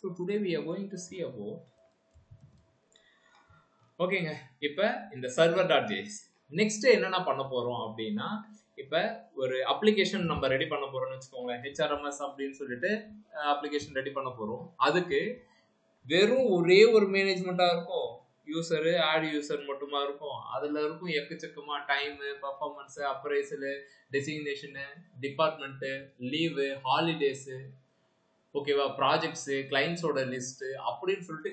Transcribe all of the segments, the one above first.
So today we are going to see about ஓகேங்க. இப்போ இந்த server.js நெக்ஸ்ட் என்னென்ன பண்ண போறோம் அப்படின்னா, இப்போ ஒரு அப்ளிகேஷன் நம்ம ரெடி பண்ண போறோம்னு வச்சுக்கோங்க. HRMS அப்படின்னு சொல்லிட்டு அப்ளிகேஷன் ரெடி பண்ண போறோம். அதுக்கு வெறும் ஒரே ஒரு மேனேஜ்மெண்டா இருக்கும். யூசர் ஆட் யூசர் மட்டுமா இருக்கும். அதுல இருக்கும் எக்கச்சக்கமா time, performance, appraisal, designation, department, leave, holidays, ஓகேவா, ப்ராஜெக்ட்ஸ், கிளைண்ட்ஸோட லிஸ்ட் அப்படின்னு சொல்லிட்டு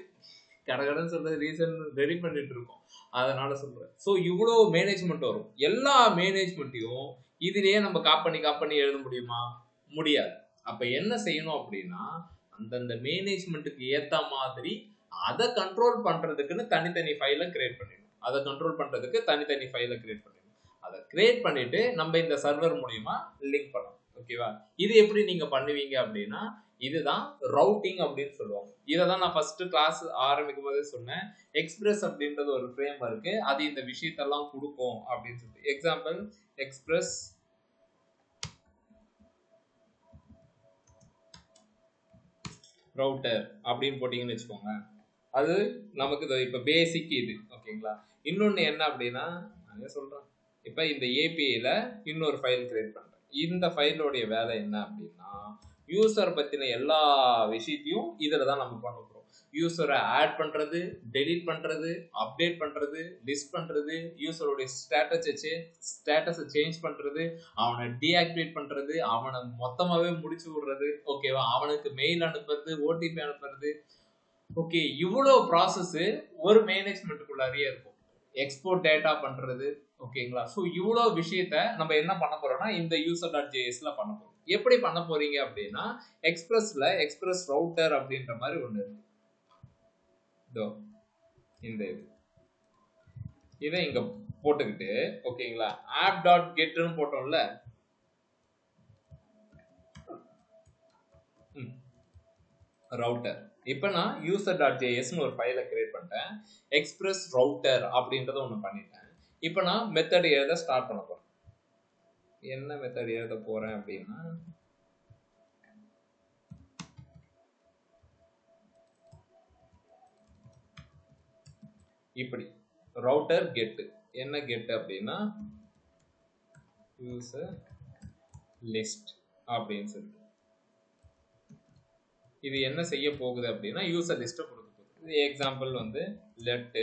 கடகடன்னு சொல்றது ரீசன் ரெடி பண்ணிட்டு இருக்கோம். அதனால சொல்றேன். ஸோ இவ்வளோ மேனேஜ்மெண்ட் வரும். எல்லா மேனேஜ்மெண்ட்டையும் இதுலயே நம்ம காப்பி எழுத முடியுமா? முடியாது. அப்ப என்ன செய்யணும் அப்படின்னா, அந்தந்த மேனேஜ்மெண்ட்டுக்கு ஏத்த மாதிரி அதை கண்ட்ரோல் பண்றதுக்குன்னு தனித்தனி ஃபைலை கிரியேட் பண்ணிடணும். அதை கண்ட்ரோல் பண்றதுக்கு தனித்தனி ஃபைலை கிரியேட் பண்ணிடணும். அதை கிரியேட் பண்ணிட்டு நம்ம இந்த சர்வர் மூலியமா லிங்க் பண்ணணும். ஓகேவா? இது எப்படி நீங்க பண்ணுவீங்க அப்படின்னா, இதுதான் ரவுட்டிங் அப்படின்னு சொல்லுவாங்க. இதை தான் நான் ஃபர்ஸ்ட் கிளாஸ் ஆரம்பிக்கும் போதே சொன்னேன். எக்ஸ்பிரஸ் அப்படின்றது ஒரு ஃப்ரேம் இருக்கு. அது இந்த விஷயத்தெல்லாம் கொடுக்கும் அப்படின்னு சொல்லிட்டு. எக்ஸாம்பிள், எக்ஸ்பிரஸ் ரவுட்டர் அப்படின்னு போட்டீங்கன்னு வச்சுக்கோங்க. அது நமக்கு இப்ப பேசிக் இது. ஓகேங்களா? இன்னொன்னு என்ன அப்படின்னா, நான் சொல்றேன், இப்ப இந்த ஏபிஐல இன்னொரு ஃபைல் கிரியேட் பண்றேன். இந்த ஃபைலோடைய வேலை என்ன அப்படின்னா, யூசர் பத்தின எல்லா விஷயத்தையும் இதுல தான் நம்ம பண்ண போறோம். யூசரை ஆட் பண்றது, டெலீட் பண்றது, அப்டேட் பண்றது, லிஸ்ட் பண்றது, யூசருடைய ஸ்டேட்டஸை சேஞ்ச் பண்றது, அவனை டீஆக்டிவேட் பண்றது, அவனை மொத்தமாவே முடிச்சு விடுறது, ஓகேவா, அவனுக்கு மெயில் அனுப்புறது, ஓடிபி அனுப்புறது. ஓகே, இவ்வளவு ப்ராசஸ் ஒரு மேனேஜ்மெண்ட்டுக்குள்ளாரியே இருக்கும். எக்ஸ்போர்ட் டேட்டா பண்றது, ஓகேங்களா? ஸோ இவ்வளோ விஷயத்த நம்ம என்ன பண்ண போறோம்னா இந்த user.jsல பண்ண போறோம். எப்படி பண்ண போறீங்க அப்படின்னா, எக்ஸ்பிரஸ்ல எக்ஸ்பிரஸ் ரவுட்டர் அப்படின்ற மாதிரி ஒண்ணு இருக்கு. இந்த இதை இங்க போட்டுக்கிட்டு, ஓகேங்களா, app.getன்னு போட்டோம்ல, ரவுட்டர். இப்போ நான் user.jsன்னு ஒரு ஃபைலை கிரியேட் பண்ணிட்டேன். எக்ஸ்பிரஸ் ரவுட்டர் அப்படின்றத ஒன்று பண்ணிட்டேன். இப்போ நான் மெத்தட் எழுத ஸ்டார்ட் பண்ண போறேன். என்ன மெத்தட் எழுத போறேன் அப்படின்னா, இப்படி ரவுட்டர் கெட். என்ன கெட் அப்படின்னா, யூசர் லிஸ்ட் அப்படின்னு சொல்லிட்டு இது என்ன செய்ய போகுது அப்படின்னா, யூசர் லிஸ்ட்டை கொடுக்க போகுது. இது எக்ஸாம்பிள் வந்து லெட்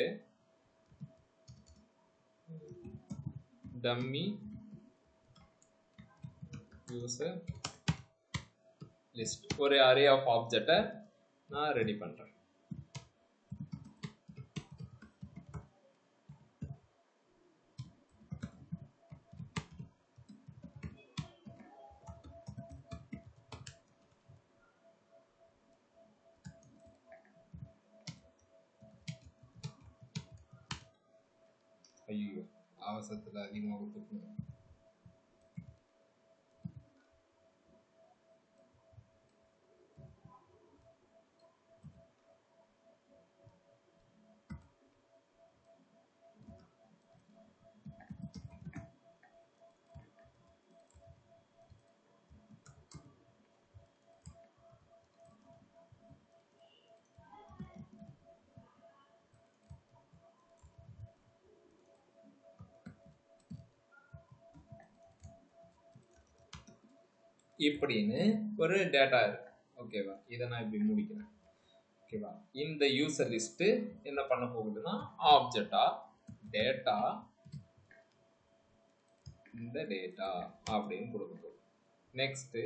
டம்மி யூசர் லிஸ்ட், ஒரு அரே ஆஃப் ஆப்ஜெக்டை நான் ரெடி பண்றேன். ஐயோ, அவசரத்துல அதிகமாக கொடுத்துருக்கணும். இப்படின்னு ஒரு டேட்டா இருக்கு. ஓகேவா? இதை நான் இப்படி முடிக்கிறேன். ஓகேவா? இந்த யூசர் லிஸ்ட் என்ன பண்ண போகுதுன்னா, ஆப்ஜெக்டா டேட்டா, இந்த டேட்டா அப்படின்னு கொடுக்க போகுது. Next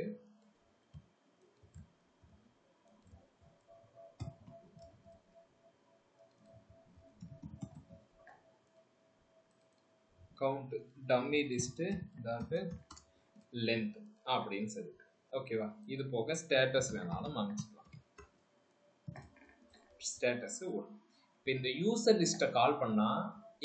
count dummy list dot length அப்படின்னு சொல்லிட்டு. ஓகேவா? இது போக ஸ்டேட்டஸ் வேணாலும் அமைச்சுக்கலாம். ஸ்டேட்டஸ் 1. இப்போ இந்த யூசர் லிஸ்ட்டை கால் பண்ணா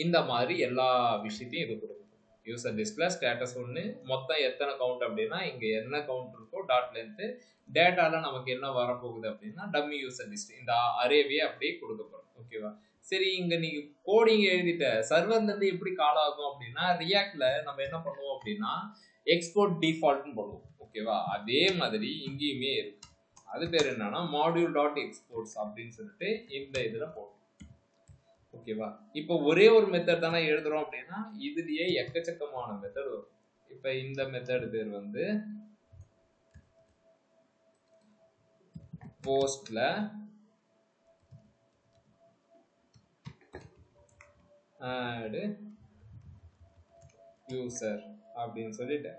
இந்த மாதிரி எல்லா விஷயத்தையும் இது கொடுக்கும். யூசர் லிஸ்ட்ல ஸ்டேட்டஸ் 1, மொத்தம் எத்தனை கவுண்ட் அப்படின்னா, இங்க என்ன கவுண்ட் இருக்கோ டாட் லென்த், டேட்டால நமக்கு என்ன வரப்போகுது அப்படின்னா டம்மி யூசர் லிஸ்ட், இந்த அரேவே அப்படியே கொடுக்க போறோம். ஓகேவா? சரி, இங்க நீங்க கோடிங் எழுதிட்ட சர்வர்ல இருந்து எப்படி கால் ஆகும் அப்படின்னா, ரியாக்ட்ல நம்ம என்ன பண்ணுவோம் அப்படின்னா எக்ஸ்போர்ட் டிஃபால்ட்னு பண்ணுவோம். ஓகேவா? அதே மாதிரி இங்கேயுமே இருக்கு. அது பேர் என்னன்னா module.exports அப்படின்னு சொல்லிட்டு இந்த இதுல போடும். ஓகேவா? இப்போ ஒரே ஒரு மெத்தட் தானே எழுதுறோம் அப்படின்னா இதுலயே எக்கச்சக்கமான மெத்தட் வரும். இப்போ இந்த மெத்தட் பேர் வந்து போஸ்ட்ல add user அப்படின்னு சொல்லிட்டு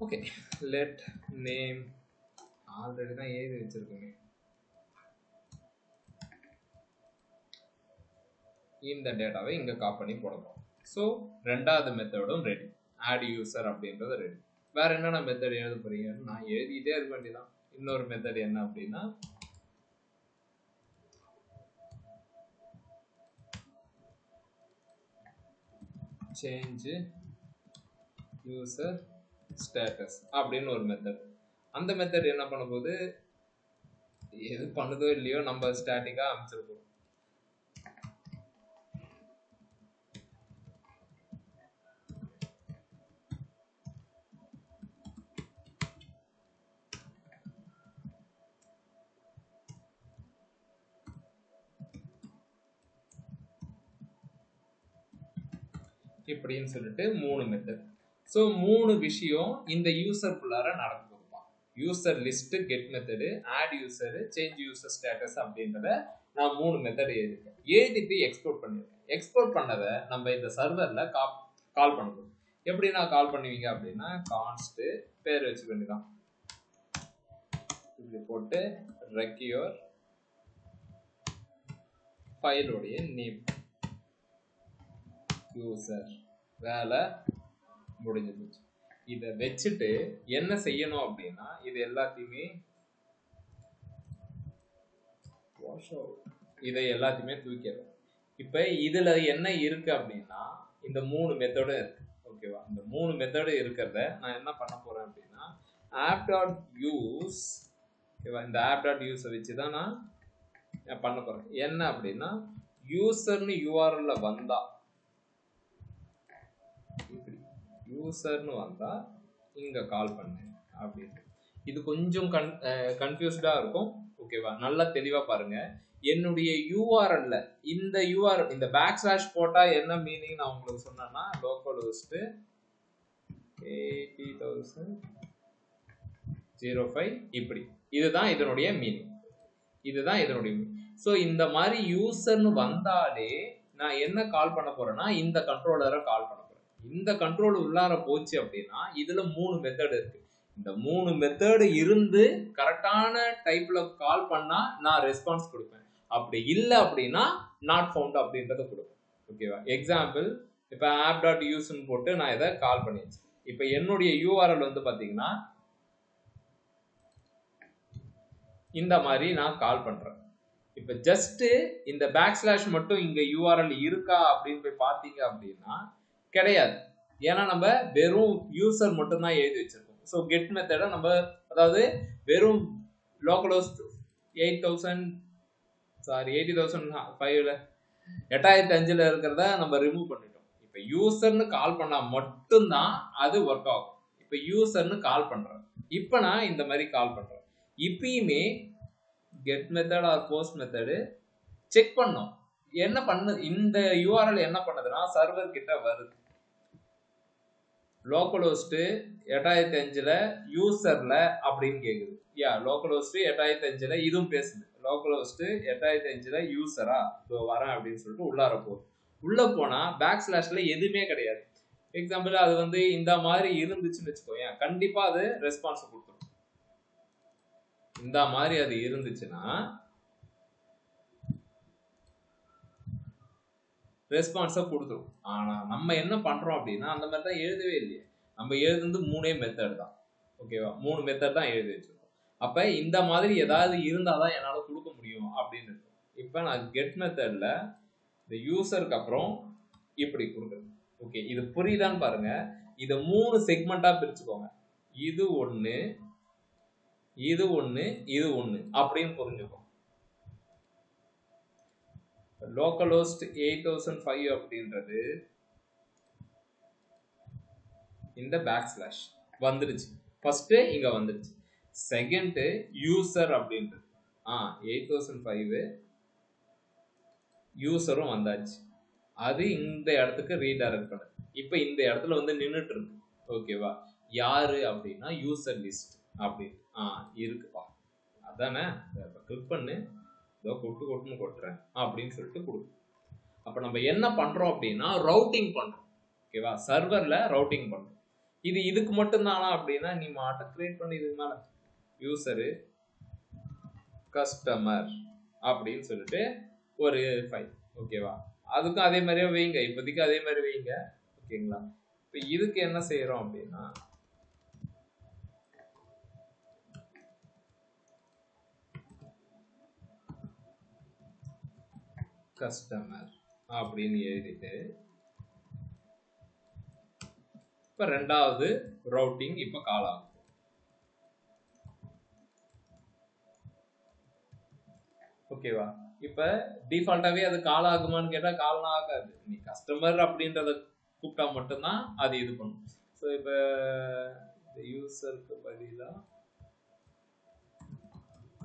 ஓகே let name ஆல்ரெடி தான் எழுதி வச்சிருக்கோங்க. இந்த டேட்டாவை இங்க காப்பி பண்ணி போடுறோம். ஸோ ரெண்டாவது மெத்தடும் ரெடி, add user அப்படின்றது ரெடி. வேற என்னென்ன மெத்தட் எழுத போறீங்கன்னு நான் எழுதிட்டே இருக்க வேண்டியதான். இன்னொரு மெத்தட் என்ன அப்படின்னா change user status அப்படின்னு ஒரு மெத்தட். அந்த மெத்தட் என்ன பண்ண போகுது, எது பண்ணுதோ இல்லையோ நம்ம ஸ்டாட்டிக்கா அமைச்சிருக்கோம். இப்படின்னு சொல்லிட்டு 3 மெத்தட். ஸோ 3 விஷயம் இந்த யூசருக்குள்ளார நடக்கும். User list, get method, add user, change user status அப்படின்றத நான் 3 மெத்தட் எழுதிட்டு எக்ஸ்போர்ட் பண்ணிடுறேன். எக்ஸ்போர்ட் பண்ணதை நம்ம இந்த சர்வர்ல கால் பண்ணுவோம். எப்படி நான் கால் பண்ணுவீங்க அப்படின்னா கான்ஸ்ட் பேர் வச்சுக்க வேண்டியதான். இப்படி போட்டு ரெக்யூர் ஃபைலோடைய நேம் யூசர், வேலை முடிஞ்சு போச்சு. இதை வச்சுட்டு என்ன செய்யணும் அப்படின்னா இது எல்லாத்தையுமே தூக்கிடும். இப்ப இதுல என்ன இருக்கு அப்படின்னா இந்த 3 மெத்தடு இருக்கு. ஓகேவா? இந்த 3 மெத்தடு இருக்கிறத நான் என்ன பண்ண போறேன் அப்படின்னா app.use, ஓகேவா, இந்த app.use வச்சுதான் நான் பண்ண போறேன். என்ன அப்படின்னா யூசர்னு யூஆர்எல்ல வந்தா, யூசர்னு வந்தா இங்க கால் பண்ணு அப்படின்னு. இது கொஞ்சம் கன்ஃபியூஸ்டா இருக்கும். ஓகேவா? நல்லா தெளிவா பாருங்க. என்னுடைய யூஆர்எல்ல இந்த யூஆர்எல் இந்த பேக்ஸ்லாஷ் போட்டா என்ன மீனிங் நான் உங்களுக்கு சொன்னேன்னா லோக்கல் ஹோஸ்ட் 80,005 இப்படி, இதுதான் இதனுடைய மீனிங். ஸோ இந்த மாதிரி யூசர்னு வந்தாலே நான் என்ன கால் பண்ண போறேன்னா இந்த கண்ட்ரோலரை கால் பண்ண போறேன். இந்த கண்ட்ரோல் உள்ளார போச்சு அப்படின்னா இதுல 3 மெத்தட் இருக்கு. இந்த 3 மெத்தட் இருந்து கரெக்டான டைப்ல கால் பண்ணா நான் ரெஸ்பான்ஸ் கொடுப்பேன். அப்படி இல்லை அப்படின்னா நாட் ஃபவுண்ட் அப்படின்றத கொடுப்பேன். ஓகேவா? எக்ஸாம்பிள் இப்ப app.use போட்டு நான் இதை கால் பண்ணிடுச்சு. இப்ப என்னுடைய யூஆர்எல் வந்து பாத்தீங்கன்னா இந்த மாதிரி நான் கால் பண்றேன். இப்ப ஜஸ்ட் இந்த பேக்ஸ்லாஷ் மட்டும் இங்க யூஆர்எல் இருக்கா அப்படின்னு போய் பாத்தீங்க அப்படின்னா கிடையாது. ஏன்னா நம்ம வெறும் யூசர் மட்டும் தான் எழுதி வச்சிருக்கோம். ஸோ கெட் மெத்தட நம்ம அதாவது வெறும் லோக்கல் ஹோஸ்ட் 80,005ல 8005ல இருக்கிறத நம்ம ரிமூவ் பண்ணிட்டோம். இப்ப யூசர்னு கால் பண்ணா மட்டும்தான் அது ஒர்க் ஆகும். இப்ப யூசர்னு கால் பண்றேன். இப்ப நான் இந்த மாதிரி கால் பண்றேன். இப்பயுமே get method R post method check பண்ணோம். என்ன பண்ணு, இந்த யூஆர்எல் என்ன பண்ணுதுன்னா சர்வர் கிட்ட வருது. லோக்கல் ஹோஸ்ட் 8005ல யூசர்ல அப்படின்னு கேக்குது. லோக்கல் ஹோஸ்ட் 8005ல இதுவும் பேசுது. லோக்கல் ஹோஸ்ட் 8005ல யூசரா வரேன் அப்படின்னு சொல்லிட்டு உள்ளார போகுது. உள்ள போனா பேக்ஸ்லாஷ்ல எதுவுமே கிடையாது. எக்ஸாம்பிள் அது வந்து இந்த மாதிரி இருந்துச்சுன்னு வச்சுக்கோங்க, கண்டிப்பா அது ரெஸ்பான்ஸ் கொடுத்துரும். இந்த மாதிரி அது இருந்துச்சுன்னா ரெஸ்பான்ஸை கொடுத்துரும். ஆனா நம்ம என்ன பண்றோம் அப்படின்னா அந்த மாதிரி தான் எழுதவே இல்லையே. நம்ம எழுதுறது 3 மெத்தட் தான். ஓகேவா? 3 மெத்தட் தான் எழுதி வச்சிருக்கோம். அப்ப இந்த மாதிரி ஏதாவது இருந்தாதான் என்னால கொடுக்க முடியும் அப்படின்னு இருக்கும். இப்ப நான் கெட் மெத்தட்ல இந்த யூசருக்கு அப்புறம் இப்படி கொடுக்குறது. ஓகே, இது புரியுதான்னு பாருங்க. இதை 3 செக்மெண்டா பிரிச்சுக்கோங்க. இது ஒண்ணு, இது ஒண்ணு, இது ஒண்ணு அப்படின்னு புரிஞ்சுக்கோங்க. லோக்கல் ஹோஸ்ட் 8005 அப்படின்றது இந்த பேக் ஸ்லாஷ் வந்துருச்சு. ஃபர்ஸ்ட் இங்க வந்துருச்சு. செகண்ட் யூசர் அப்படின்றது 8005 யூசரும் வந்தாச்சு. அது இந்த இடத்துக்கு ரீடைரக்ட் பண்ணுது. இப்போ இந்த இடத்துல வந்து நின்றுட்டு இருக்கு. ஓகேவா? யாரு அப்படின்னா யூசர் லிஸ்ட் அப்படின்னு இருக்குப்பா. அதானே? கிளிக் பண்ணு, இதோ கொட்டுன்னு கொட்டுறேன் அப்படின்னு சொல்லிட்டு கொடுக்கும். அப்போ நம்ம என்ன பண்றோம் அப்படின்னா ரவுட்டிங் பண்றோம். ஓகேவா? சர்வர்ல ரவுட்டிங் பண்றோம். இது இதுக்கு மட்டும்தானா அப்படின்னா நீ மாட்ட கிரியேட் பண்ணி இதுக்கு மேல யூசரு கஸ்டமர் அப்படின்னு சொல்லிட்டு ஒரு ஃபைல். ஓகேவா? அதுக்கும் அதே மாதிரியே வைங்க. இப்போதைக்கு அதே மாதிரி வைங்க. ஓகேங்களா? இப்போ இதுக்கு என்ன செய்யறோம் அப்படின்னா கஸ்டமர் அப்படின்னு எழுதிட்டு இப்ப ரெண்டாவது ரவுட்டிங் இப்ப கால் ஆகும். ஓகேவா? இப்ப டிஃபால்ட்டாவே அது கால் ஆகுமான்னு கேட்டா கால்லாம் ஆகாது. நீ கஸ்டமர் அப்படின்றத கூப்பிட்டா மட்டும்தான் அது இது பண்ணும். ஸோ இப்ப யூசருக்கு பதிலா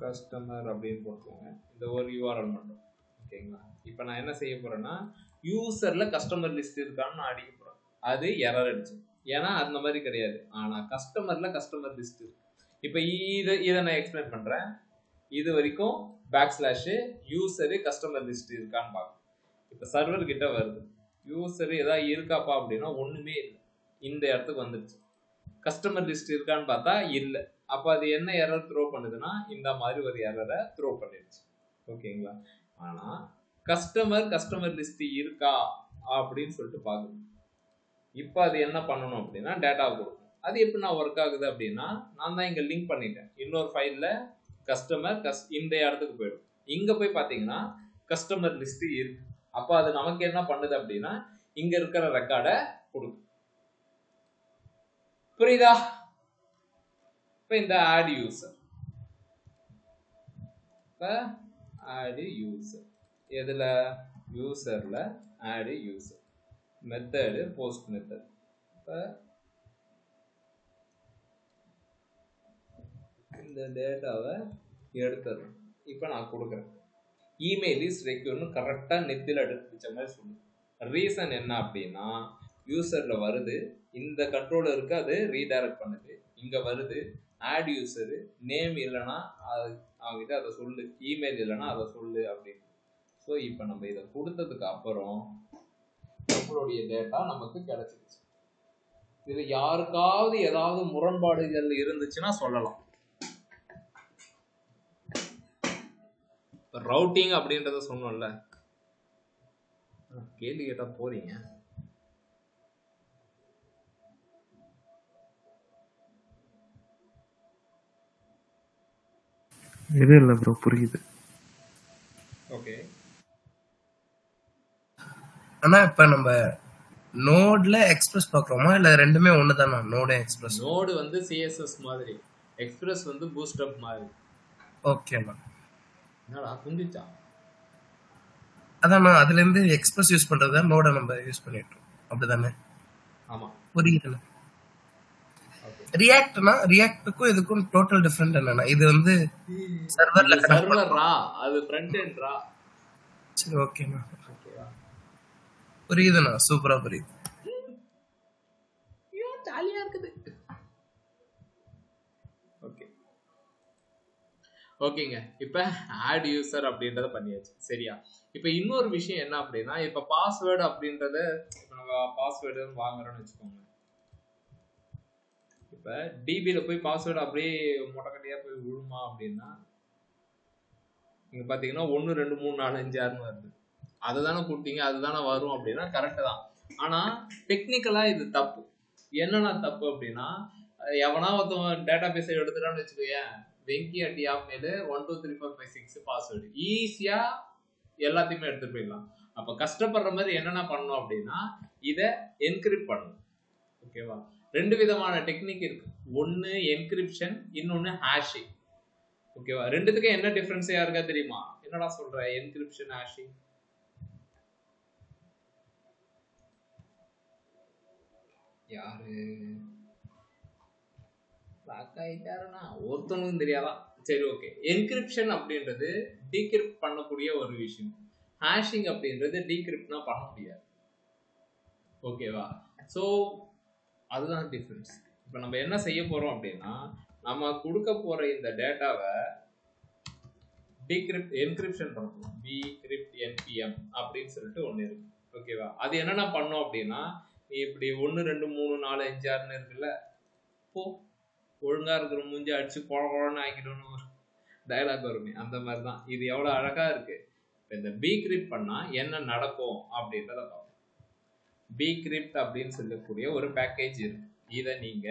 கஸ்டமர் அப்படின்னு போட்டுக்கோங்க. இந்த ஒரு யூஆர்எல் மட்டும். ஓகேங்களா? இப்ப நான் என்ன செய்ய போறேன்னா யூசர்ல கஸ்டமர் லிஸ்ட் இருக்கான்னு நான் அடிக்க போறேன். அது எரர் அடிச்சு. ஏன்னா அந்த மாதிரி கிடையாது. ஆனா கஸ்டமர்ல கஸ்டமர் லிஸ்ட் இருக்கு. இப்ப இதை நான் எக்ஸ்பிளைன் பண்றேன். இது வரைக்கும் back slash user customer list இருக்கான்னு பார்க்கணும். இப்ப சர்வர் கிட்ட வருது. யூசர் ஏதாவது இருக்காப்பா அப்படின்னா ஒண்ணுமே இல்லை. இந்த இடத்துக்கு வந்துருச்சு. கஸ்டமர் லிஸ்ட் இருக்கான்னு பார்த்தா இல்லை. அப்ப அது என்ன எரர் த்ரோ பண்ணுதுன்னா இந்த மாதிரி ஒரு எரரை த்ரோ பண்ணிடுச்சு. ஓகேங்களா? ஆனா கஸ்டமர் லிஸ்ட் இருக்கா அப்படின்னு சொல்லிட்டு பாக்குது. இப்ப அது என்ன பண்ணணும் அப்படின்னா டேட்டா கொடுக்கும். அது எப்படி நான் ஒர்க் ஆகுது அப்படின்னா நான் தான் இங்க லிங்க் பண்ணிட்டேன். இன்னொரு ஃபைல்ல கஸ்டமர் இந்த இடத்துக்கு போயிடும். இங்க போய் பாத்தீங்கன்னா கஸ்டமர் லிஸ்ட் இருக்கு. அப்ப அது நமக்கு என்ன பண்ணுது அப்படின்னா இங்க இருக்கிற ரெக்கார்டை கொடுக்கும். புரியுதா? இப்ப இந்த ஆட் யூசர் எதுல யூசர்ல add user method post method. இந்த டேட்டாவை எடுத்துறேன். இப்ப நான் கொடுக்குறேன். இமெயில் இஸ் ரெக்யூர்னு கரெக்டா நெத்தில அடிச்ச மாதிரி சொல்லு. ரீசன் என்ன அப்படின்னா யூசர்ல வருது, இந்த கண்ட்ரோலருக்கு அது ரீடைரக்ட் பண்ணுது. இங்க வருது ஆட் யூசரு நேம் இல்லைன்னா அவங்ககிட்ட அதை சொல்லு, இமெயில் இல்லைன்னா அதை சொல்லு அப்படின்னு. ஸோ இப்போ நம்ம இதை கொடுத்ததுக்கு அப்புறம் நம்மளுடைய டேட்டா நமக்கு கிடைச்சிருச்சு. இதுல யாருக்காவது ஏதாவது முரண்பாடுகள் இருந்துச்சுன்னா சொல்லலாம். ரவுட்டிங் அப்படின்றத சொன்னோம்ல, கேள்வி கேட்டா போறீங்க. இது இல்ல ப்ரோ, புரியுது. ஓகே. ஆனா இப்ப நம்ம நோட்ல எக்ஸ்பிரஸ் பாக்குறோமா இல்ல ரெண்டுமே ஒண்ணுதானா? Node express. நோடு வந்து சிஎஸ்எஸ் மாதிரி, எக்ஸ்பிரஸ் வந்து பூஸ்ட் அப் மாதிரி. ஓகேண்ணா. என்னடா புரிஞ்சுச்சா? அதான் அதுல இருந்து எக்ஸ்பிரஸ் யூஸ் பண்றதா நோட நம்ம யூஸ் பண்ணிட்டோம், அப்படிதானே? ஆமா, புரியுதுண்ணா. ரியாக்ட்னா ரியாக்ட்டுக்கும் இதுக்கும் டோட்டல் டிஃபரெண்ட் என்னன்னா இது வந்து சர்வர்ல சர்வரா, அது ஃப்ரண்ட் எண்ட்ரா. சரி, ஓகேண்ணா. ஓகேவா? புரியுதுண்ணா, சூப்பரா புரியுது. ஜாலியா இருக்குது. ஓகே ஓகேங்க. இப்ப ஆட் யூசர் அப்படின்றத பண்ணியாச்சு. சரியா? இப்ப இன்னொரு விஷயம் என்ன அப்படின்னா, இப்ப பாஸ்வேர்டு அப்படின்றத நம்ம பாஸ்வேர்டு வாங்குறோம்னு வச்சுக்கோங்க. இப்ப டிபில போய் பாஸ்வேர்டு அப்படியே மொட்டைக்கட்டியா போய் விழுமா அப்படின்னா நீங்க பாத்தீங்கன்னா 1 2 3 4 5 6 வருது. அதுதானே கொடுத்தீங்க, அதுதானே வரும் அப்படின்னா கரெக்ட் தான். ஆனா டெக்னிக்கலா இது தப்பு. என்னன்னா தப்பு அப்படின்னா, எவனா ஒருத்தவன் டேட்டா பேஸை எடுத்துட்டான்னு வச்சுக்கோயேன், வெங்கி அட் யாப்மேல 1 2 3 4 5 6 பாஸ்வேர்டு ஈஸியா எல்லாத்தையுமே எடுத்துட்டு போயிடலாம். அப்ப கஷ்டப்படுற மாதிரி என்னென்ன பண்ணணும் அப்படின்னா இதை என்கிரிப்ட் பண்ணணும். ஓகேவா? ரெண்டு விதமான டெக்னிக் இருக்கு. ஒன்னு என்கிரிப்ஷன், இன்னொன்னு ஹேஷிங். ஓகேவா? ரெண்டுத்துக்கும் என்ன டிஃபரன்ஸ் யாருக்கா தெரியுமா? என்னடா சொல்ற என்கிரிப்ஷன் ஹேஷிங்? யாரு லாக் ஆயிட்டாருன்னா ஒருத்தனுக்கும் தெரியாதான். சரி ஓகே. என்கிரிப்ஷன் அப்படின்றது டீக்ரிப்ட் பண்ணக்கூடிய ஒரு விஷயம். ஹேஷிங் அப்படின்றது டீக்ரிப்ட்னா பண்ண முடியாது. ஓகேவா? ஸோ அதுதான் டிஃபரன்ஸ். இப்போ நம்ம என்ன செய்ய போறோம் அப்படின்னா, நம்ம கொடுக்க போற இந்த டேட்டாவை என்கிரிப்ஷன் பண்ணணும். டிகிரிப்ட் என்பிஎம் அப்படின்னு சொல்லிட்டு ஒன்று இருக்கு. ஓகேவா? அது என்னென்ன பண்ணோம் அப்படின்னா, நீ இப்படி 1 2 3 4 5 6ன்னு இருக்குல்ல, போ ஒழுங்கா இருக்கிற மூஞ்சி அடிச்சு குழன்னு ஆக்கிடணும் டயலாக் வருமே, அந்த மாதிரி தான். இது எவ்வளோ அழகா இருக்கு. இப்போ இந்த பீக்ரிப்ட் பண்ணா என்ன நடக்கும் அப்படின்றத பார்ப்போம். பீக்ரிப்ட் அப்படின்னு சொல்லக்கூடிய ஒரு பேக்கேஜ் இருக்கு. இதை நீங்க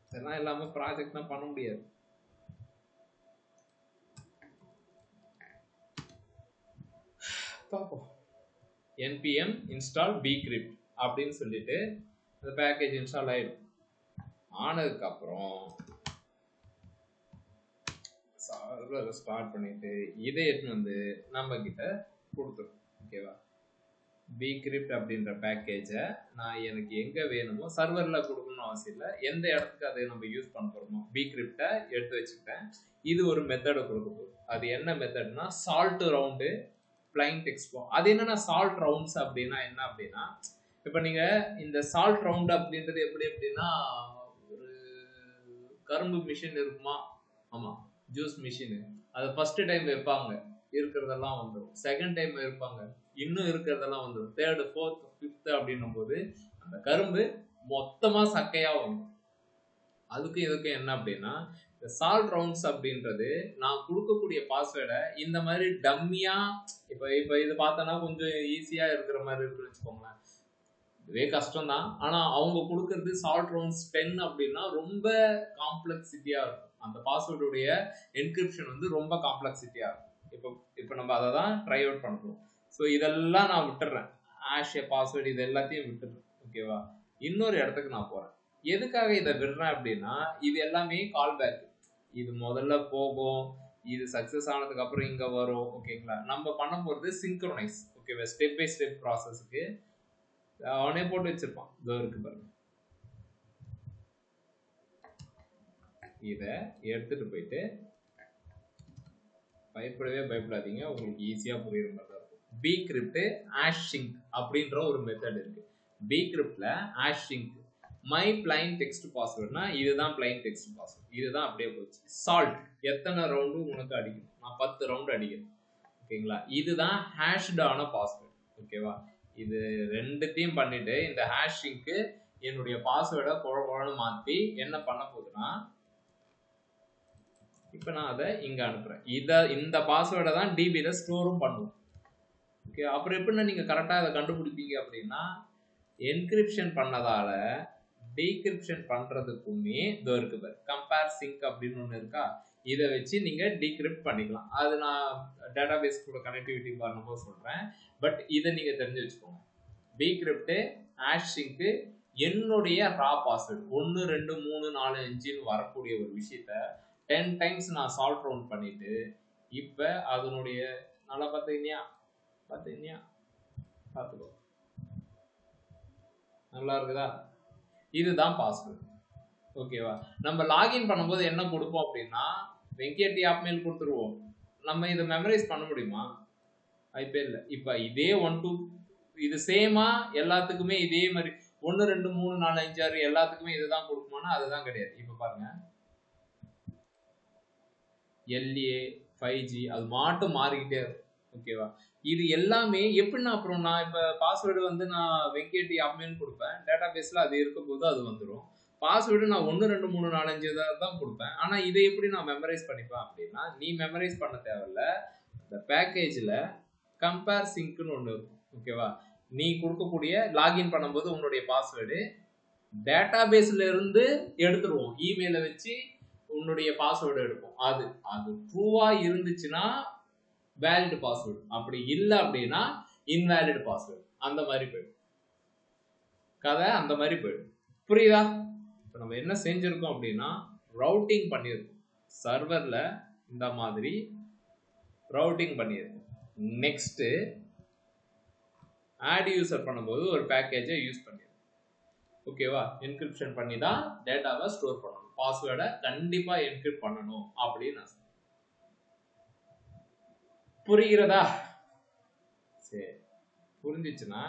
இதெல்லாம் இல்லாம ப்ராஜெக்ட்லாம் பண்ண முடியாது. பார்ப்போம். npm install bcrypt அப்படின்னு சொல்லிட்டு அந்த பேக்கேஜ் இன்ஸ்டால் ஆயிடும். ஆனதுக்கு அப்புறம் சர்வரை ஸ்டார்ட் பண்ணிட்டு இதை எடுத்துன்னு வந்து நம்ம கிட்ட கொடுத்துரும். ஓகேவா? bcrypt அப்படின்ற பேக்கேஜை நான் எனக்கு எங்க வேணுமோ சர்வர்ல கொடுக்கணும்னு அவசியம் இல்லை. எந்த இடத்துக்கு அதை நம்ம யூஸ் பண்ண போறோமோ bcrypt-ஐ எடுத்து வச்சுக்கிட்டேன். இது ஒரு மெத்தடை கொடுக்க போகுது. அது என்ன மெத்தட்னா சால்ட் ரவுண்டு பிளைன் டெக்ஸ்ட். அது என்னன்னா சால்ட் ரவுண்ட்ஸ் அப்படின்னா என்ன அப்படின்னா, இப்போ நீங்க இந்த சால்ட் ரவுண்ட் அப்படின்றது எப்படி எப்படின்னா, ஒரு கரும்பு மிஷின் இருக்குமா, ஆமா ஜூஸ் மிஷின், அது ஃபர்ஸ்ட் டைம் வைப்பாங்க, இருக்கிறதெல்லாம் வந்துடும். செகண்ட் டைம் வைப்பாங்க, இன்னும் இருக்கிறதெல்லாம் வந்துடும். தேர்டு ஃபோர்த் ஃபிஃப்த் அப்படின்னும் போது அந்த கரும்பு மொத்தமா சக்கையா வந்துடும். அதுக்கும் இதுக்கும் என்ன அப்படின்னா, இந்த சால்ட் ரவுண்ட்ஸ் அப்படின்றது நான் கொடுக்கக்கூடிய பாஸ்வேர்டை இந்த மாதிரி டம்மியா, இப்போ இது பார்த்தோன்னா கொஞ்சம் ஈஸியா இருக்கிற மாதிரி இருக்குன்னு வச்சுக்கோங்களேன். இதுவே கஷ்டம் தான். ஆனா அவங்க கொடுக்கறது சால்ட் ரவுண்ட்ஸ் 10 அப்படின்னா ரொம்ப காம்ப்ளெக்சிட்டியா இருக்கும். அந்த பாஸ்வேர்டுடைய என்கிரிப்ஷன் வந்து ரொம்ப காம்ப்ளெக்சிட்டியா இருக்கும். இப்போ நம்ம அதை தான் ட்ரை அவுட் பண்ணுறோம். ஸோ இதெல்லாம் நான் விட்டுறேன். ஆஷ் பாஸ்வேர்டு இது எல்லாத்தையும் விட்டுறேன். ஓகேவா? இன்னொரு இடத்துக்கு நான் போறேன். எதுக்காக இதை விடுறேன் அப்படின்னா, இது எல்லாமே கால் பேக். இது முதல்ல போகும், இது சக்சஸ் ஆனதுக்கு அப்புறம் இங்க வரும். ஓகேங்களா? நம்ம பண்ண போறது சிங்க்ரோனைஸ். ஓகேவா? ஸ்டெப் பை ஸ்டெப் ப்ராசஸ்க்கு அவனே போட்டு வச்சிருப்பான். இதோ இருக்கு பாருங்க. இதை எடுத்துட்டு போயிட்டு பயப்படாதீங்க, உங்களுக்கு ஈஸியா புரியுற மாதிரி தான் இருக்கும். bcrypt hashing அப்படின்ற ஒரு மெத்தட் இருக்கு. bcryptல hashing மை பிளைன் டெக்ஸ்ட் பாஸ்வேர்ட்னா இதுதான் பிளைன் டெக்ஸ்ட் பாஸ்வேர்ட். இதுதான் அப்படியே போச்சு. சால்ட் எத்தனை ரவுண்டு உனக்கு அடிக்கணும்? நான் 10 ரவுண்டு அடிக்கணும். ஓகேங்களா? இதுதான் ஹேஷ்டான பாஸ்வேர்ட். ஓகேவா? இது ரெண்டுத்தையும் பண்ணிட்டு இந்த ஹேஷிங்க்கு என்னுடைய பாஸ்வேர்டை குழன்னு மாற்றி என்ன பண்ண போகுதுன்னா, இப்போ நான் அதை இங்க அனுப்புறேன். இந்த பாஸ்வேர்டை தான் டிபியில ஸ்டோரும் பண்ணுவோம். ஓகே, அப்புறம் எப்படின்னா நீங்க கரெக்டா அதை கண்டுபிடிப்பீங்க அப்படின்னா, என்கிரிப்ஷன் பண்ணதால டீக்ரிப்ஷன் பண்றதுக்குமே இதோ இருக்கு பாரு, கம்பேர் சிங்க் அப்படின்னு ஒன்று இருக்கா, இதை வச்சு நீங்க டீக்ரிப்ட் பண்ணிக்கலாம். அது நான் டேட்டாபேஸ் கூட கனெக்டிவிட்டி பண்ணும்போது சொல்றேன். பட் இதை நீங்க தெரிஞ்சு வச்சுக்கோங்க. டீக்ரிப்ட் ஹேஷிங்க்கு என்னுடைய ரா பாஸ்வேர்டு 1 2 3 4 5ன்னு வரக்கூடிய ஒரு விஷயத்த 10 டைம்ஸ் நான் சால்ட் ரவுண்ட் பண்ணிட்டு, இப்ப அதனுடைய நல்லா பார்த்தீங்கன்னா பார்த்துக்கோ, நல்லா இருக்குதா? இதுதான் பாஸ்வேர்டு. ஓகேவா? நம்ம லாகின் பண்ணும்போது என்ன கொடுப்போம் அப்படின்னா, வெங்கட் ஆப்மெயில் கொடுத்துருவோம். நம்ம இதை மெமரைஸ் பண்ண முடியுமா? வாய்ப்பே இல்லை. இப்ப இதே 1 2 இது சேமா எல்லாத்துக்குமே இதே மாதிரி 1 2 3 4 5 6 எல்லாத்துக்குமே இதுதான் கொடுக்குமானா அதுதான் கிடையாது. இப்ப பாருங்க, LA 5G அது மாட்டும் மாறிக்கிட்டே இருக்கும். ஓகேவா? இது எல்லாமே எப்படின்னா, அப்புறம் நான் இப்ப பாஸ்வேர்டு வந்து நான் வெங்கட் ஆப்மெயில் கொடுப்பேன், டேட்டா பேஸ்ல அது இருக்கும் போது அது வந்துடும். பாஸ்வேர்டு நான் 1 2 3 4 5 தான் கொடுப்பேன். ஆனா இதை எப்படி நான் மெமரைஸ் பண்ணிப்பேன் அப்படின்னா, நீ மெமரைஸ் பண்ண தேவையில்ல. இந்த பேக்கேஜ்ல கம்பேர் சிங்க்னு ஒன்று இருக்கும். ஓகேவா? நீ கொடுக்கக்கூடிய லாகின் பண்ணும்போது உன்னுடைய பாஸ்வேர்டு டேட்டா பேஸ்ல இருந்து எடுத்துருவோம். இமெயிலை வச்சு உன்னுடைய பாஸ்வேர்டு எடுப்போம். அது ட்ரூவா இருந்துச்சுன்னா வேலிட் பாஸ்வேர்டு, அப்படி இல்லை அப்படின்னா இன்வேலிட் பாஸ்வேர்டு. அந்த மாதிரி போயிடும் கதை, அந்த மாதிரி போயிடும். புரியுதா? இப்போ நம்ம என்ன செஞ்சிருக்கோம் அப்படின்னா, ரவுட்டிங் பண்ணியிருக்கோம். சர்வர்ல இந்த மாதிரி ரவுட்டிங் பண்ணியிருக்கோம். நெக்ஸ்ட் ஆட் யூசர் பண்ணும்போது ஒரு பேக்கேஜை யூஸ் பண்ணியிருக்கோம். ஓகேவா? என்கிரிப்ஷன் பண்ணி தான் டேட்டாவை ஸ்டோர் பண்ணணும். பாஸ்வேர்டை கண்டிப்பா என்கிரிப்ட் பண்ணணும் அப்படின்னு நான் சொல்றேன். புரிகிறதா? சரி, புரிஞ்சிச்சுன்னா